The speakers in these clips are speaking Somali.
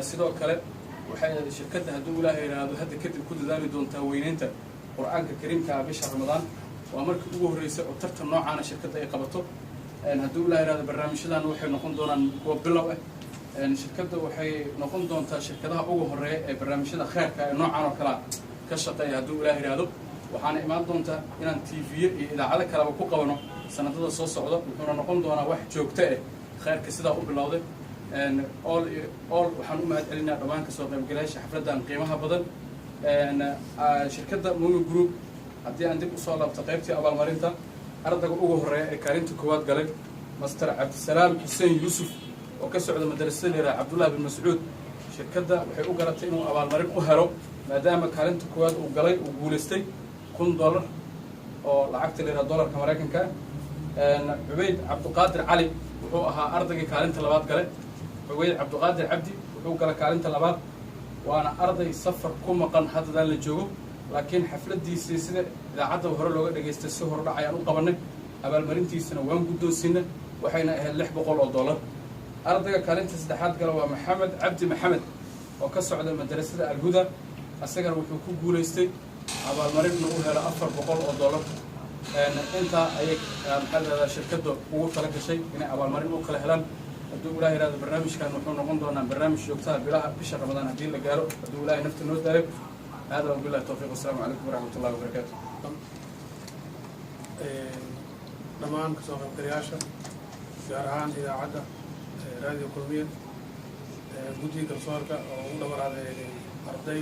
sidoo kale waxay shirkadda hadduu ilaahay yiraahdo hadda kadib ku dadaali doontaa weynaynta qur'aanka kariimka bisha ramadaan waa markii ugu horeysay oo tartan noocaana shirkadda ay qabato hadduu ilaahay yiraahdo barnaamijyadan waxay noqon doonaan kuwa bilow ah shirkadda waxay noqon doontaa shirkadaha ugu horeeya ee barnaamijyada khayrka ee noocan oo kala ka shaqeeya hadduu ilaahay yiraahdo waxaana imaan doontaa inaan TV iyo idaacado kaleba ku qabano sanadada soo socda wuxuuna noqon doonaa wax joogto ah khayrka sidaa u bilowday all waxaan u mahad celinaa dhammaan kasoo qaybgalayaasha xafladdan qiimaha badan shirkadda Momo Group haddii aan dib usoo laabto qaybtii abaalmarinta ardayga ugu horeeya ee kaalinta koowaad galay master Cabdisalaam Xuseen Yuusuf oo ka socda madrasada Leera Cabdullah bin Mas'uud shirkadda waxay u garatay inuu abaalmarin u helo maadaama kaalinta koowaad uu galay uu guuleystay $1,000 oo lacagta Leera dollarka Mareykanka Ubayd Cabdiqaadir Cali wuxuu ahaa ardayga kaalinta labaad galay Ubayd Cabdiqaadir Cabdi wuxuu galay kaalinta labaad waana arday safar ku maqan hadda la joogo laakiin xafladiisii sida idaacadda hore looga dhageystay si hor dhac ayaan u qabanay abaalmarintiisana waan guddoonsiinay waxayna ahayd $600 ardayga kaalinta saddexaad gala waa Maxamed Cabdi Maxamed oo ka socda madrasada Al-Huda asagana wuxuu ku guuleystay abaalmarin uu helo $400 inta ayay maxalada shirkadda ugu tala gashay inay abaalmarin u kala helaan hadduu ilaahay yiraahdo barnaamijkan wuxuu noqon doonaa barnaamij joogto ah bilaha bisha Ramadaan haddii la gaaro hadduu ilaahay nafta noo daayo هذا وبالله التوفيق والسلام عليكم ورحمة الله وبركاته. دمان كسوق الكرياشة جارهان إذا عدا راديو كلمية بودي كالصورك أو دمر هذا أرضي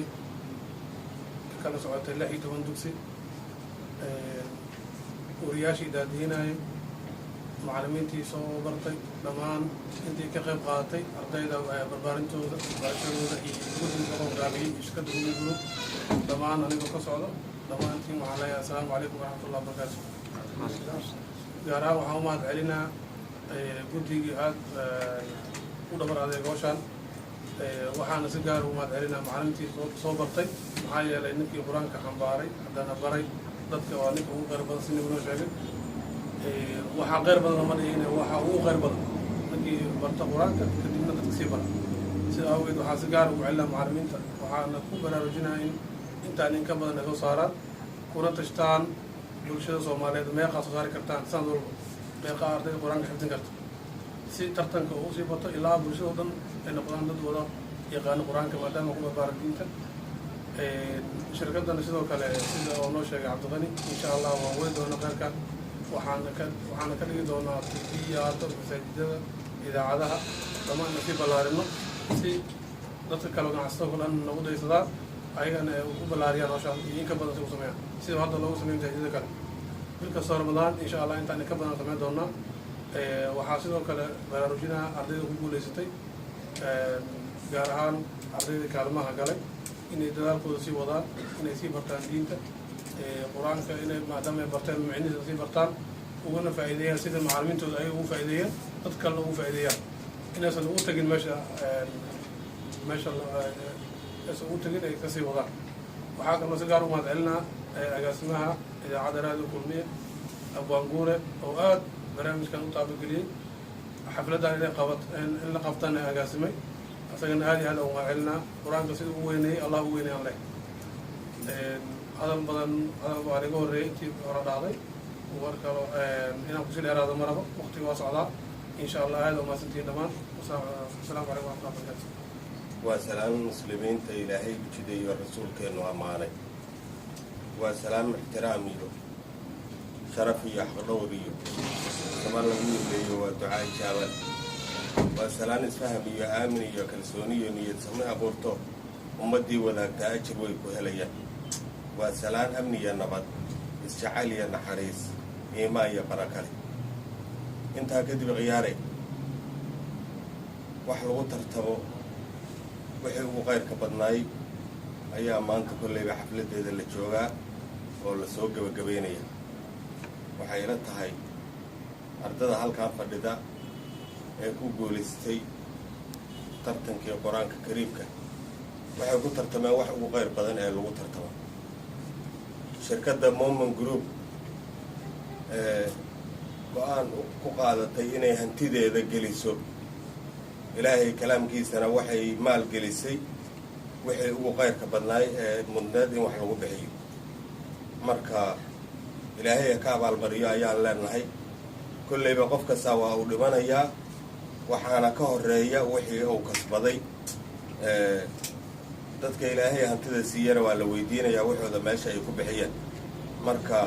كلا سعوات الله يتوان دوكسي ورياشي دادينا معلمين تي سو برتي دمان انتي كقيب قاطي أرضي دا بربارنتو بارشلو دا بودي كقوم رابي يشكدوا من الجروب دمان أنا بكسعودة دمان تي معليا السلام عليكم ورحمة الله وبركاته. جارا وحومات علينا بودي هاد ودمر هذا الجوشان وحنا سجار ومات علينا معلمين تي سو برتي معايا لأنك القرآن كحنباري عندنا بري ضدك وانك هو غير بسني منو شايفين waxaa qeyr badan lama dhigin waxa ugu qeyr badan markii barta quraanka kadibna dadka sii bara sida awgeed waxaa si gaar ugu celina macallimiinta waxaana ku baraarujinaa in intaan in ka badan ay soo saaraan kuna tashtaan bulshada Soomaaliyeed meeqa soo saari kartaan sanad walba meeqa ardayda quraanka xifdin karta si tartanka uu sii bato ilaa bulshada dhan ay noqdaan dad wada yaqaan quraanka maadaama ku baraarujinta shirkaddan sidoo kale sida oo noo sheegay Cabdiqani insha Allah waa way doona qaarka waxaana ka dhigi doonaa TV-yaada masaajidada idaacadaha dhammaan si ballaarino si dadka kale ganacsatada dhan nagu daysadaan ayagana u ballaariyaan hawshaan iyo in ka badan si u sameeyaan sida hadda loogu sameeyo masaajidada kale bil kasta Ramadaan insha Allah intaan ka badan sameyn doonaa waxaa sidoo kale baraarujinaa ardayda ku guuleysatay gaar ahaan ardayda kaalmaha galay inay dadaalkooda sii wadaan inay sii bartaan diinta quraanka inay maadaama ay barteen macnihiisa sii bartaan uguna faa'iideeyaan sida macallimiintooda ay ugu faa'iideeyaan dad kale ugu faa'iideeyaan inaysan ugu tagin meesha aysan ugu tagin ay kasii wadaan waxaa kaloo si gaar u mahad celinaa agaasimaha idaacadda raadiyo kulmiye Abwaan Guure oo aad barnaamijkan u taabageliyey xafladdan in la qabtaan ee agaasimay asagana aad iyo aad ugu mahad celinaa quraanka sida u weyneeyey Allah u weyneeyaan leh hadal badan baa iga horeeyay intii hore dhacday warka inaan ku sii dheeraado maraba waqtiga waa socdaa insha Allah aad u maasantiin dhammaan assalaamu calaykum wa rahmatullahi wa barakatuh وسلام المسلمين إلهي بجدي والرسول كانوا أماني وسلام احترامي شرفي حضوري كما لم لي ودعاء جابل وسلام اسفهمي آمني وكلسوني نية سمها بورتو أمدي ولا تأجر ويكوهليا وسلام أمني النبض استعالي النحريس إيما يبركالي انتهى كدب غياري وحلو ترتبو wixii ugu qayrka badnaay ayaa maanta kullayba xafladeeda la joogaa oo la soo gabagabeynaya waxay ila tahay ardada halkaan fadhida ee ku guuleystay tartankii quraanka kariimka waxay ku tartameen wax ugu qayr badan ee lagu tartamo shirkadda Momo Group go'aan ku qaadatay inay hantideeda geliso ilaahay kalaamkiisana waxay maalgelisay wixii ugu qayrka badnaay ee mudneed in wax lagu bixiyo marka ilaahay ka abaalmariyo ayaan leenahay kollayba qof kasta waa uu dhimanayaa waxaana ka horeeya wixii uu kasbaday dadka ilaahay hantida siiyana waa la weydiinayaa waxooda meesha ay ku bixiyeen marka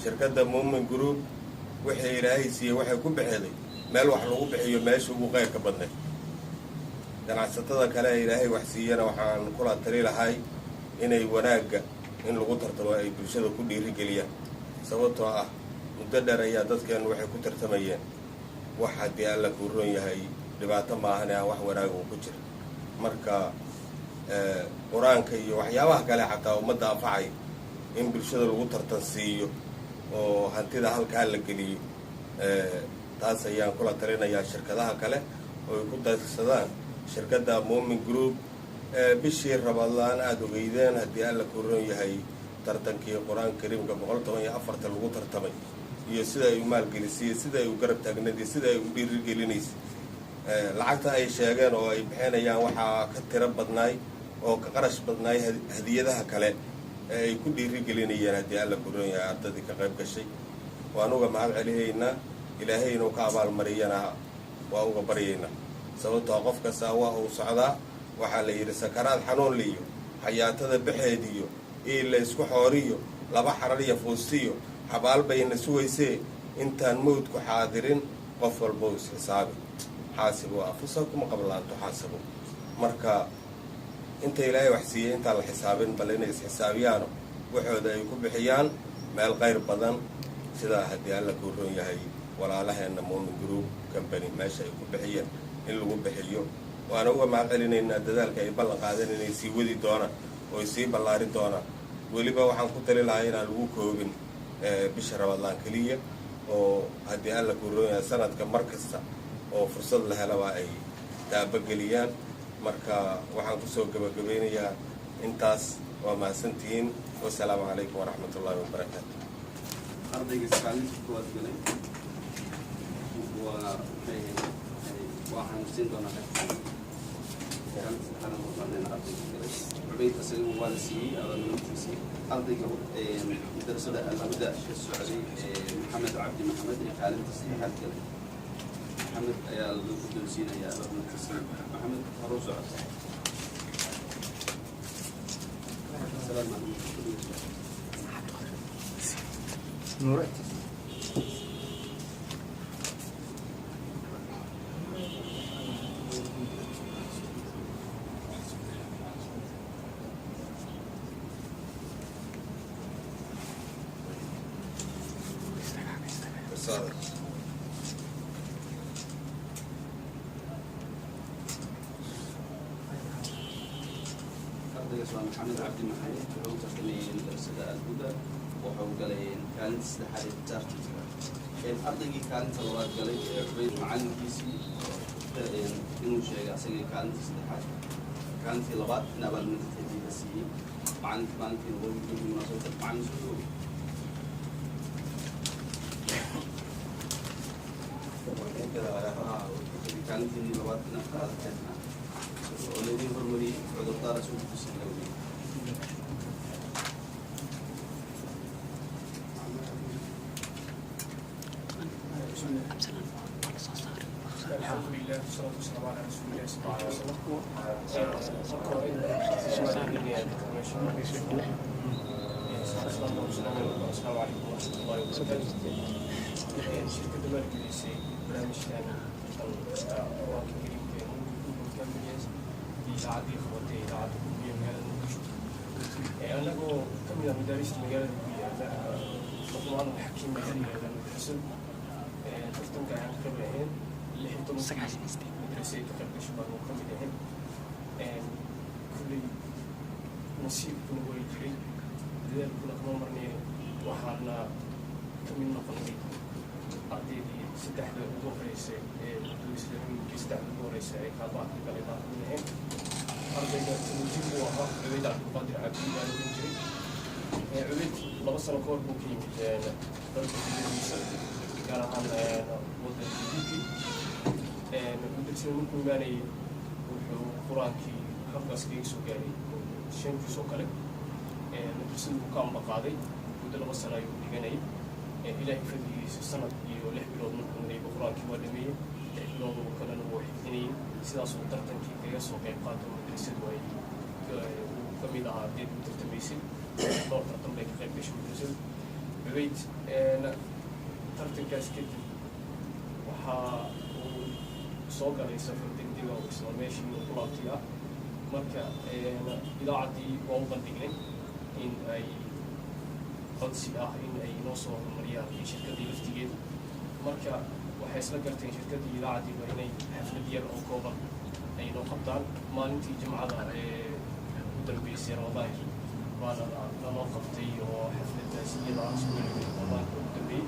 shirkadda Muumin Group wixii ilaahay siiyey waxay ku bixiday meel wax lagu bixiyo meesha ugu qayrka badnayd ganacsatada kale ilaahay wax siiyana waxaan kula tali lahay inay wanaagga in lagu tartamo ay bulshada ku dhiirigeliyaan sababtoo ah muddo dheer ayaa dadkeenu waxay ku tartamayeen wax haddii alla kuu roon yahay dhibaato maahan aan wax wanaag uu ku jira marka qur-aanka iyo waxyaabaha kale xataa ummadda anfacay in bulshada lagu tartan siiyo oo hantida halkaa la geliyo taas ayaan kula talinayaa shirkadaha kale oo ay ku darsadaan shirkadda Muumin Group bishii Ramadaan aad ogeydeen haddii alla kuu roon yahay tartankii qur-aanka kariimka 114 lagu tartamay iyo sida ay u maalgelisay sida ay u garab taagnayd sida ay u dhiirigelinaysay lacagta ay sheegeen oo ay bixinayaan waxaa ka tiro badnaay oo ka qarash badnaay hadiyadaha kale ee ay ku dhiirigelinayaan haddii alla kuu roon yahay ardadii ka qayb gashay waan uga mahad celinaynaa ilaahay inuu ka abaalmariyana waa uga baryaynaa sababtoo qof kasta waa uu socdaa waxaa la yidhi sakaraad xanuun liyo xayaatada baxeediyo ii la isku xooriyo laba xarar iyo fuustiyo xabaal bayna sugaysee intaan mawdku xaadirin qof walba is xisaabi xaasibu anfusakum qabla an tuxaasabu marka inta ilaahay wax siiyey intaan la xisaabin bal inay isxisaabiyaano waxooda ay ku bixiyaan meel qayr badan sida haddii alla kuu roon yahay walaalaheenna Muumin Group Company meesha ay ku bixiyeen in lagu bixiyo waana uga mahad celinaynaa dadaalka ay ballan qaadeen inay sii wadi doonaan oo ay sii ballaarin doonaan weliba waxaan ku tali lahaa inaan lagu koobin bisha Ramadaan keliya oo haddii alla kuu roon yahay sanadka mar kasta oo fursad la helaba ay taabageliyaan marka waxaan kusoo gabagabeynayaa intaas waa mahadsantihiin wasalaamu calaykum waraxmatullaahi wabarakaatu ardayga sagaalinta kuwaad galay waxaan siin doonaa عبيد أسئلة مبالسية على المنتسي أرضي درسة المبدأ السعودي محمد عبد محمد عالم تسليحات كذا محمد يا الدرسين يا المنتسي محمد هروس عبد السلام عليكم محمد عبد المحمد وحو تقنين درسة الهدى وحو قالين كانت استحالة تارتي أرضي كانت الواد قالين عبيد معلم كيسي إنو شيء أسيقي كانت استحالة كانت في لغات نابل من تتجي بسي معلم كمان في نقول كيف مناسبة معلم سلوك كانت في لغات نفرات كانت والذي فرمري عدو طارة سوق بسلوك الحمد لله والصلاة والسلام على رسول الله صلى الله عليه وسلم. السلام عليكم ورحمة الله وبركاته. شركة مالك الإنسي برنامج ثاني واقع قريب كامبينيز في عادي خواتي عادي كوبية مجال المنتشر. أنا جو كم من المدارس مجال الكوبية طبعا الحكيم مهني هذا المدرسة تفتن كان قبلهن اللي هي مدرسة تقرب شباب وكاملين كل نصيب كنا ويجري ذلك كنا كمان مرني وحنا كمين نقلي أدي سدح الدور رئيس الإسلامي كسدح الدور رئيس كابات كلمات منهم أرجع تنجيب وها عبيد عبد القادر عبدي أنا بنجري عبيد لبص الكور بوكيم درجة الجنسية كان عن وضع الجديد madrasada markuu imaanayay wuxuu qur-aankii halkaas kaga soo gaaray 5 juz oo kale madrasada uu ka ambaqaaday muddo 2 sano ayuu dhiganayay ilaahay fadligiisa sanad iyo 6 bilood markuu marayay qur-aankii waa dhameeyey 6 bilood oo kalena wuu xifdinayay sidaas uu tartankii kaga soo qayb qaatay madrasadu ay ka mid ahaa dad u tartamaysay dhowr tartan bay ka qayb gashay madrasadu Cubayd tartankaas kadib waxaa uu soo galay safar degdeg oo isla meeshii uu ku laabtay ah marka idaacaddii waa u bandhignay in ay codsi ah in ay noo soo horumariyaan shirkaddii laftigeeda marka waxay isla garteen shirkaddii idaacaddiiba inay xaflad yar oo kooban ay noo qabtaan maalintii jimcada u dambeysay ramadaanki waana lanoo qabtay oo xafladdaas iyada aan isku weligay ramadaanka ugu dambeeyey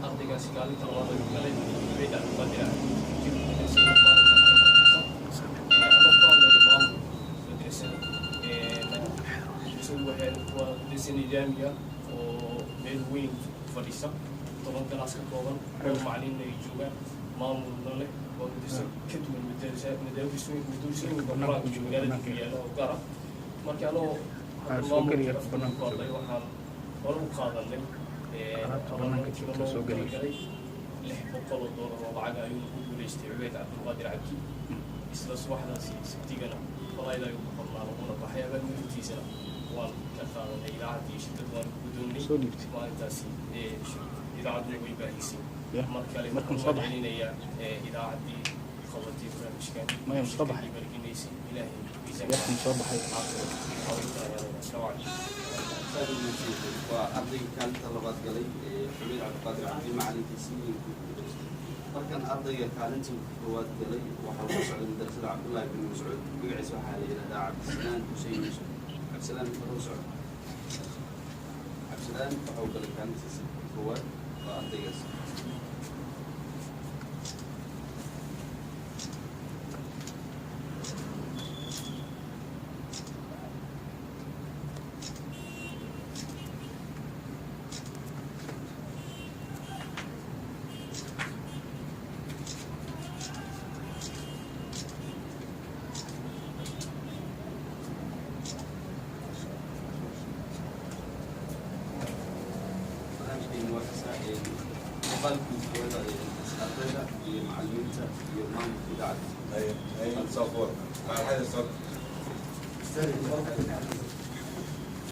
ardaygaasi kaalinta labaad ayuu galay Cubayd Cabdiqaadir waa madrasa nidaamiya oo meel weyn fadhisa 10 galaas ka kooban oo macallin ay joogaan maamulna leh oo madrasa ka duwan madrasooyinka quraanka iyo magaalada ku yaala oo gaar ah marka anoo maamulka waxaan hore u qaadanay $600 oo lacag ayuu ku guuleystay Cubayd Cabdiqaadir Cabdi isla subaxdaasi sabtigana wallahi ayuu ku qornaa una baxay abaalmarintiisana waan ka qaadanay idaacaddii shirkad waan ku doonay maalintaasi idaacaddu way baahisay markale markaan soo baxaynaya idaacaddii qabatay barnaamijkan barkinaysay ilaahay miisaanka soo baxay waa ardayga kaalinta labaad galay Cubayd Cabdiqaadir Cabdi macalinkiisii markan ardayga kaalinta koowaad galay waxaa ku socday madrasada Cabdullaahi bin Mascuud magaciisa waxaa la yidhahdaa Cabdisalaan Xuseen Yuusuf Cabdisalaan wuxuu socday Cabdisalaan waxuu galay kaalintiisa koowaad waa ardaygaas ardayda iyo macallimiinta iyo maamulka idaacadda.